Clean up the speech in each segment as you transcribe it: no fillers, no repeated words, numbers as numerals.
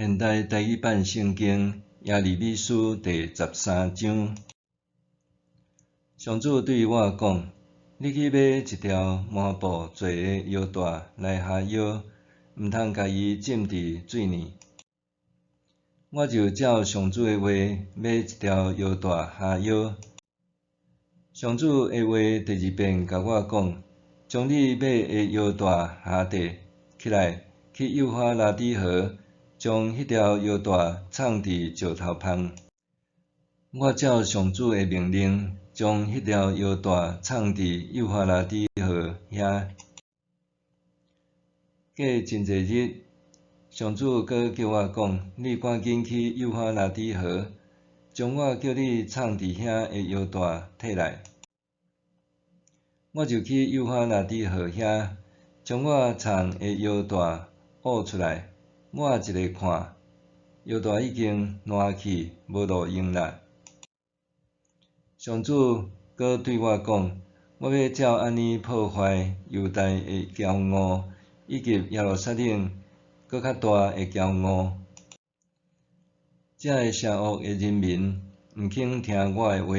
现代台语版圣经耶利米书第13章。上主对我讲：你去买一条麻布做的腰带来下腰，毋通家己浸伫水里。我就照上主的话买一条腰带下腰。上主的话第二遍甲我讲：将你买的腰带下地起来，去幼发拉底河，将迄条腰带藏伫石头旁。我照上主的命令，将迄条腰带藏伫幼发拉底河遐。过真侪日，上主阁叫我讲：你赶紧去幼发拉底河，将我叫你藏伫遐的腰带摕来。我就去幼发拉底河遐，将我藏的腰带挖出来，我一个看，腰带已经烂去，无路用啦。上主阁对我讲：我要照安尼破坏犹大的骄傲，以及耶路撒冷搁较大的骄傲。这个邪恶的人民毋肯听我的话，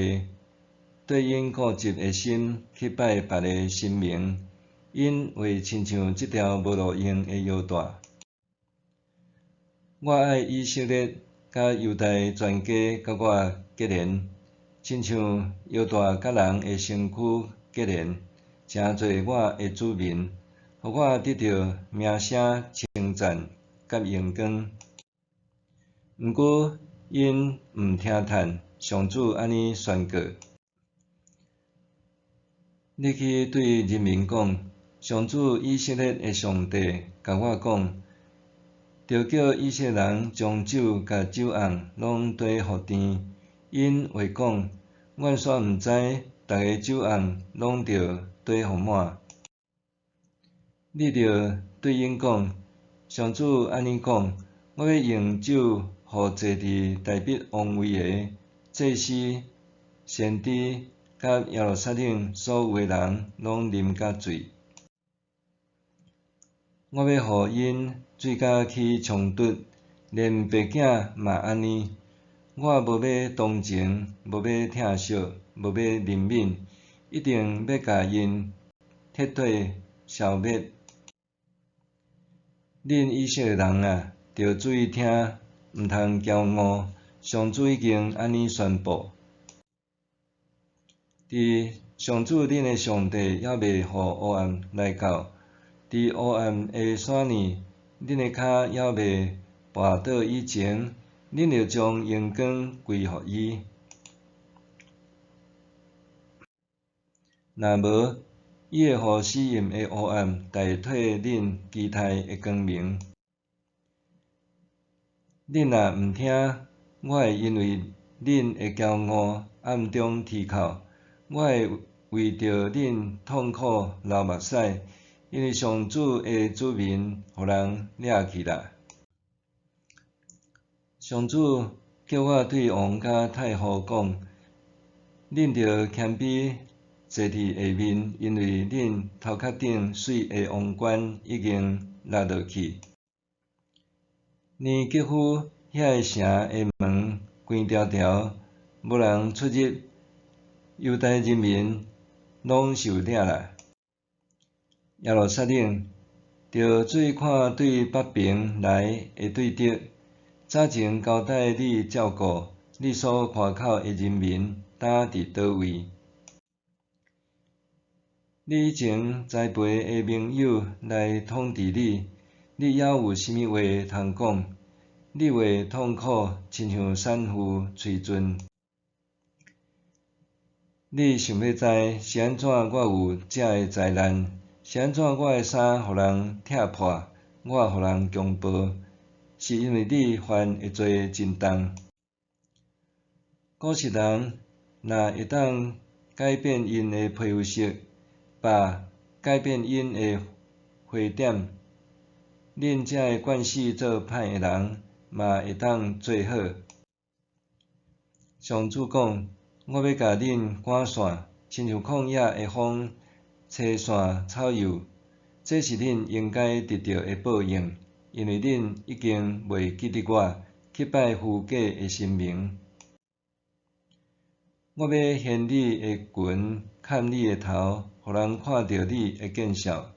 对因固执的心去拜别个神明，因会亲像即条无路用的腰带。我爱以色列甲犹大全家甲我结连，亲像腰带甲人的身躯结连，诚做我的子民，互我得到名声、称赞甲荣光。毋过因毋听叹，上主安尼宣告：你去对人民讲，上主以色列的上帝甲我讲，着叫以色列人将酒甲酒甕拢綴互甜。因话讲，阮煞毋知，逐个酒甕拢着綴互满。你着对因讲，上主安尼讲：我要用酒，互坐伫大必王位的祭司、先知甲耶路撒冷所有的人拢啉甲醉。我要互因醉甲去冲突，连白囝嘛安尼。我无要同情，无要疼惜，无要怜悯，一定要甲因彻底消灭。恁以色列人啊，着注意听，毋通骄傲。上主已经安尼宣布。伫上主恁的上帝还未互黑暗来到，伫黑暗的山里，恁的骹还未跋倒以前，恁着将荣光归互伊。若无，伊会互死荫的黑暗代替恁期待的光明。恁若毋听，我会因为恁的骄傲暗中提口，我会为着恁痛苦流目屎，因为上主的子民互人掠去啦。上主叫我对王甲太后讲：恁着谦卑坐伫下面，因为恁头壳顶水的王冠已经落落去。尼吉夫遐个城的门关条条，无人出入，犹大人民拢受领啦。耶路撒冷着做看对北平来的对敌，早前交代你照顾你所夸口的人民，呾伫倒位？你以前栽培的盟友来统治你，你还有啥物话通讲？你话痛苦，亲像产妇喙唇。你想要知是安怎我有遮个灾难？是安怎我的衫互人拆破，我互人强暴？是因为你犯的罪真重。古时人若会当改变因的皮肤色，把改变因的花点，恁遮个惯死做歹的人嘛会当做好。上主讲：我要甲恁赶散，亲像旷野的风吹散草叶，这是恁应该得到的报应。因为恁已经袂记得我去拜父家的神明。我要掀你的裙，砍你的头，互人看到你的见笑。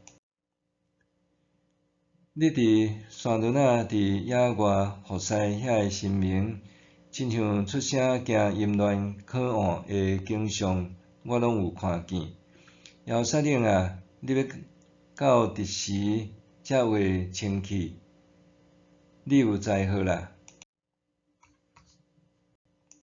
你伫山峦仔伫野外服侍遐个神明，亲像出声惊淫乱可恶的景象，我拢有看见。耶路撒冷啊，你要到伫时才会清气，你有知好啦？